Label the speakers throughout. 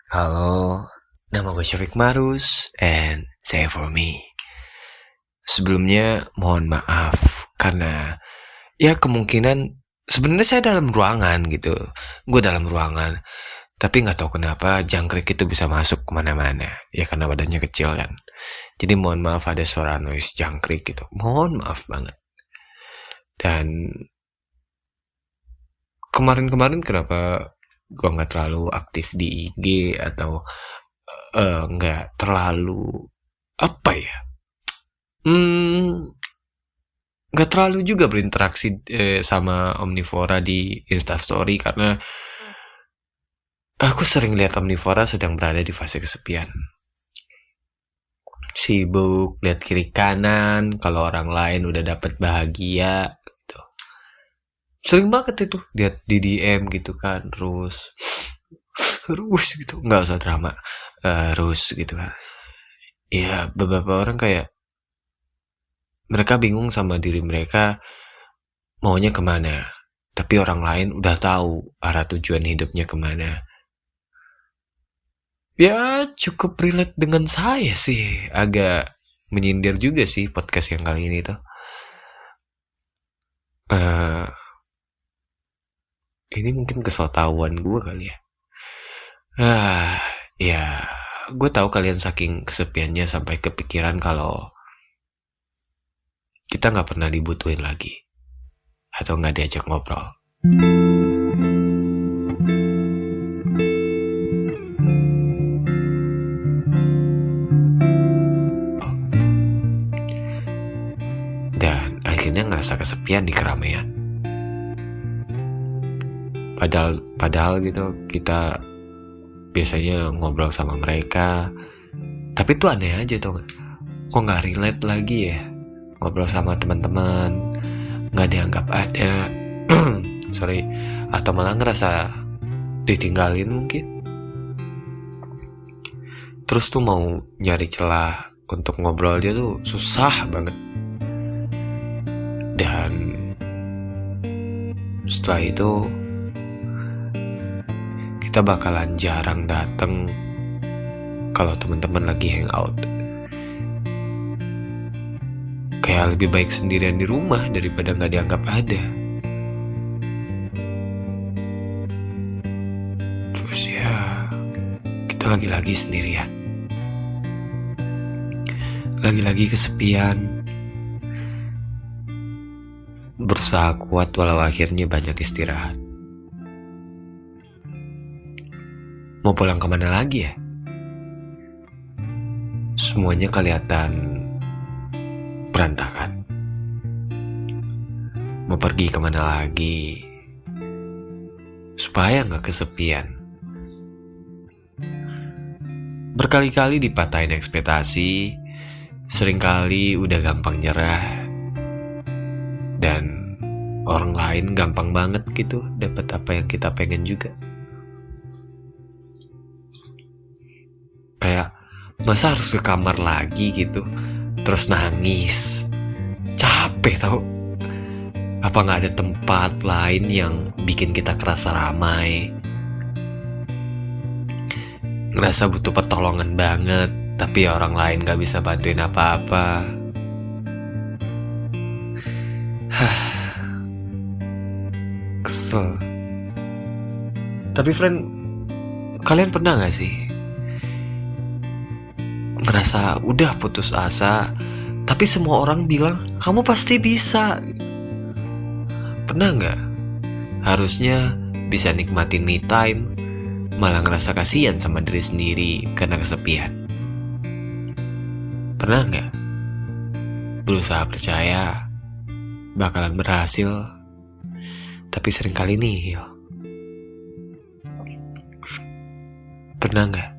Speaker 1: Halo, nama gue Syafiq Marus, and say for me. Sebelumnya mohon maaf, karena ya kemungkinan sebenarnya saya dalam ruangan gitu. Gue dalam ruangan, tapi nggak tahu kenapa jangkrik itu bisa masuk kemana-mana. Ya karena badannya kecil kan. Jadi mohon maaf ada suara noise jangkrik gitu. Mohon maaf banget. Dan kemarin-kemarin kenapa gue nggak terlalu aktif di IG atau nggak terlalu apa ya? Hmm, nggak terlalu juga berinteraksi sama Omnivora di Instastory karena aku sering lihat Omnivora sedang berada di fase kesepian. Sibuk lihat kiri kanan, kalau orang lain udah dapat bahagia gitu. Sering banget itu lihat di DM gitu kan, terus gitu, nggak usah drama, terus gitu kan. Ya beberapa orang kayak mereka bingung sama diri mereka maunya kemana. Tapi orang lain udah tahu arah tujuan hidupnya kemana. Ya cukup relate dengan saya sih. Agak menyindir juga sih podcast yang kali ini tuh. Eh, ini mungkin kesotauan gue kali ya. Ya, gue tahu kalian saking kesepiannya sampai kepikiran kalau kita nggak pernah dibutuhin lagi atau nggak diajak ngobrol. Dan akhirnya ngerasa kesepian di keramaian. Padahal gitu kita biasanya ngobrol sama mereka, tapi tuh aneh aja tuh, kok nggak relate lagi ya ngobrol sama teman-teman, nggak dianggap ada. Sorry, atau malah ngerasa ditinggalin mungkin. Terus tuh mau nyari celah untuk ngobrol aja tuh susah banget. Dan setelah itu kita bakalan jarang dateng kalau teman-teman lagi hangout. Kayak lebih baik sendirian di rumah daripada nggak dianggap ada. Terus ya kita lagi-lagi sendirian, lagi-lagi kesepian. Berusaha kuat walau akhirnya banyak istirahat. Mau pulang kemana lagi ya? Semuanya kelihatan berantakan. Mau pergi kemana lagi supaya gak kesepian? Berkali-kali dipatahin ekspektasi, seringkali udah gampang nyerah, dan orang lain gampang banget gitu dapat apa yang kita pengen juga. Kayak masa harus ke kamar lagi gitu terus nangis, capek tau. Apa gak ada tempat lain yang bikin kita kerasa ramai, ngerasa butuh pertolongan banget tapi orang lain gak bisa bantuin apa-apa. Kesel. Tapi friend, kalian pernah gak sih ngerasa udah putus asa tapi semua orang bilang kamu pasti bisa? Pernah gak harusnya bisa nikmatin me time malah ngerasa kasihan sama diri sendiri karena kesepian? Pernah gak berusaha percaya bakalan berhasil tapi seringkali nihil? Pernah gak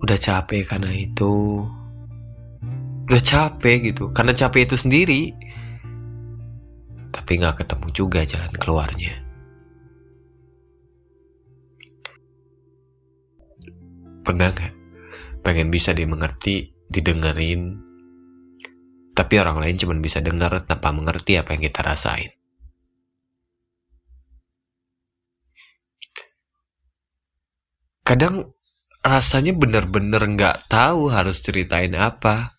Speaker 1: udah capek karena itu, udah capek gitu karena capek itu sendiri, tapi gak ketemu juga jalan keluarnya? Pernah gak pengen bisa dimengerti, didengerin, tapi orang lain cuma bisa dengar tanpa mengerti apa yang kita rasain? Kadang rasanya bener-bener gak tahu harus ceritain apa.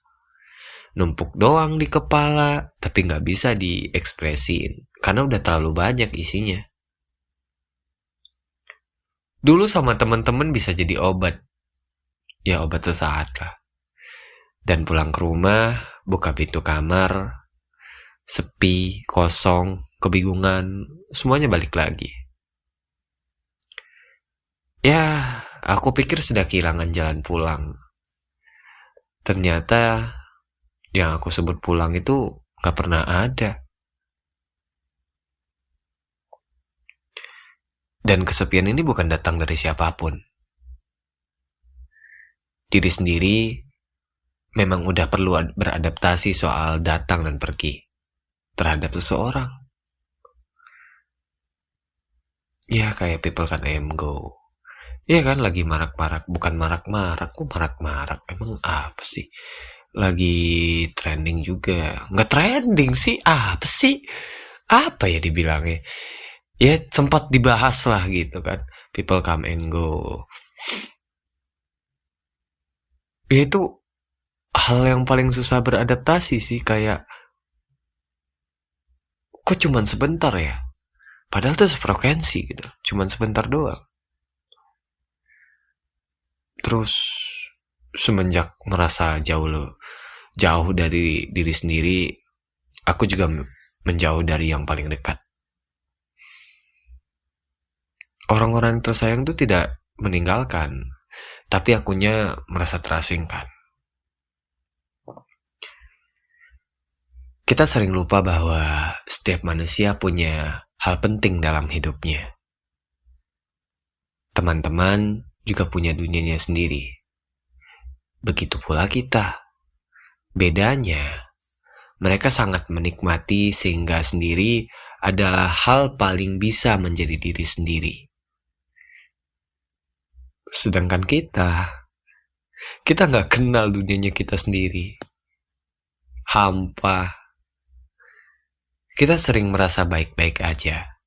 Speaker 1: Numpuk doang di kepala, tapi gak bisa diekspresin, karena udah terlalu banyak isinya. Dulu sama temen-temen bisa jadi obat. Ya obat sesaat lah. Dan pulang ke rumah, buka pintu kamar, sepi, kosong, kebingungan, semuanya balik lagi. Ya, aku pikir sudah kehilangan jalan pulang. Ternyata yang aku sebut pulang itu gak pernah ada. Dan kesepian ini bukan datang dari siapapun. Diri sendiri memang udah perlu beradaptasi soal datang dan pergi terhadap seseorang. Ya kayak people can and go. Ya kan lagi marak-marak, bukan marak-marak, kok marak-marak, emang apa sih? Lagi trending juga, nggak trending sih, apa sih? Apa ya dibilangnya? Ya sempat dibahas lah gitu kan, people come and go. Ya itu hal yang paling susah beradaptasi sih, kayak kok cuman sebentar ya? Padahal tuh sefrekuensi gitu, cuman sebentar doang. Terus semenjak merasa jauh dari diri sendiri, aku juga menjauh dari yang paling dekat. Orang-orang tersayang tuh tidak meninggalkan, tapi akunya merasa terasingkan. Kita sering lupa bahwa setiap manusia punya hal penting dalam hidupnya. Teman-teman juga punya dunianya sendiri. Begitu pula kita. Bedanya, mereka sangat menikmati sehingga sendiri adalah hal paling bisa menjadi diri sendiri. Sedangkan kita gak kenal dunianya kita sendiri. Hampa. Kita sering merasa baik-baik aja.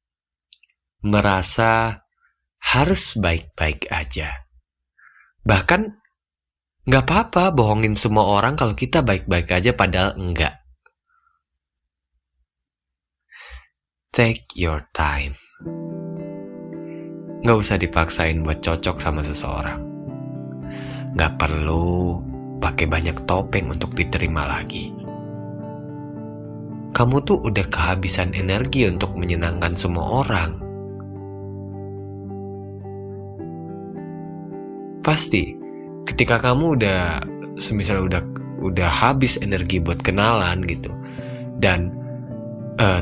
Speaker 1: Merasa harus baik-baik aja. Bahkan gak apa-apa bohongin semua orang kalau kita baik-baik aja padahal enggak. Take your time. Gak usah dipaksain buat cocok sama seseorang. Gak perlu pakai banyak topeng untuk diterima lagi. Kamu tuh udah kehabisan energi untuk menyenangkan semua orang. Pasti ketika kamu semisal udah habis energi buat kenalan gitu, dan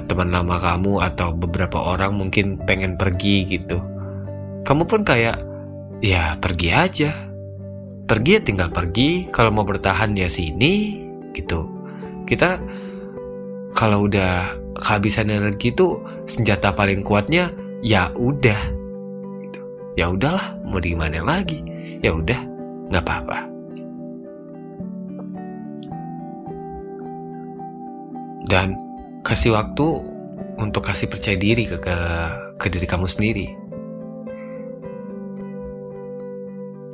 Speaker 1: teman lama kamu atau beberapa orang mungkin pengen pergi gitu, kamu pun kayak ya pergi aja, pergi ya tinggal pergi, kalau mau bertahan ya sini gitu. Kita kalau udah kehabisan energi itu senjata paling kuatnya ya udah gitu. Ya udahlah, mau di mana lagi, ya udah nggak apa-apa. Dan kasih waktu untuk kasih percaya diri ke diri kamu sendiri.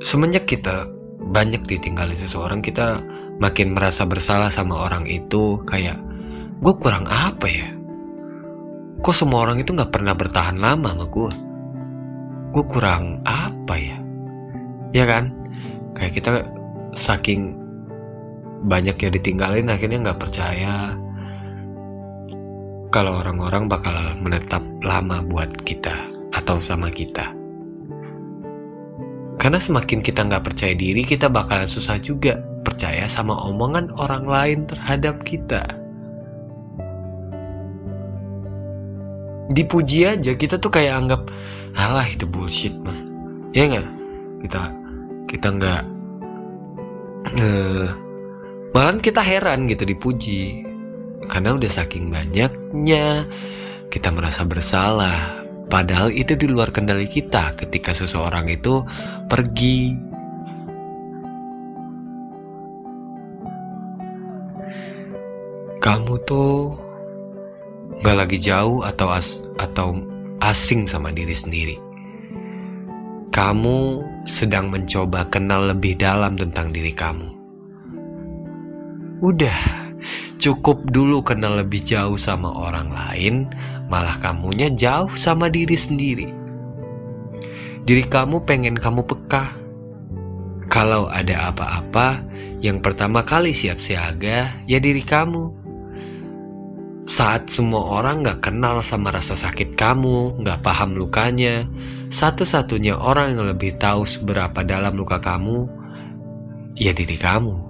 Speaker 1: Semenjak kita banyak ditinggalin seseorang, kita makin merasa bersalah sama orang itu. Kayak, gue kurang apa ya? Kok semua orang itu gak pernah bertahan lama sama gue? Gue kurang apa ya? Ya kan? Kayak kita saking banyak yang ditinggalin, akhirnya gak percaya kalau orang-orang bakal menetap lama buat kita atau sama kita. Karena semakin kita gak percaya diri, kita bakalan susah juga percaya sama omongan orang lain terhadap kita. Dipuji aja kita tuh kayak anggap, alah itu bullshit mah. Ya gak? Kita gak malahan kita heran gitu dipuji. Karena udah saking banyaknya kita merasa bersalah. Padahal itu di luar kendali kita ketika seseorang itu pergi. Kamu tuh gak lagi jauh atau asing sama diri sendiri. kamu sedang mencoba kenal lebih dalam tentang diri kamu. Udah, cukup dulu kenal lebih jauh sama orang lain, malah kamunya jauh sama diri sendiri. Diri kamu pengen kamu peka. Kalau ada apa-apa, yang pertama kali siap siaga ya diri kamu. Saat semua orang gak kenal sama rasa sakit kamu, gak paham lukanya, satu-satunya orang yang lebih tahu seberapa dalam luka kamu, ya diri kamu.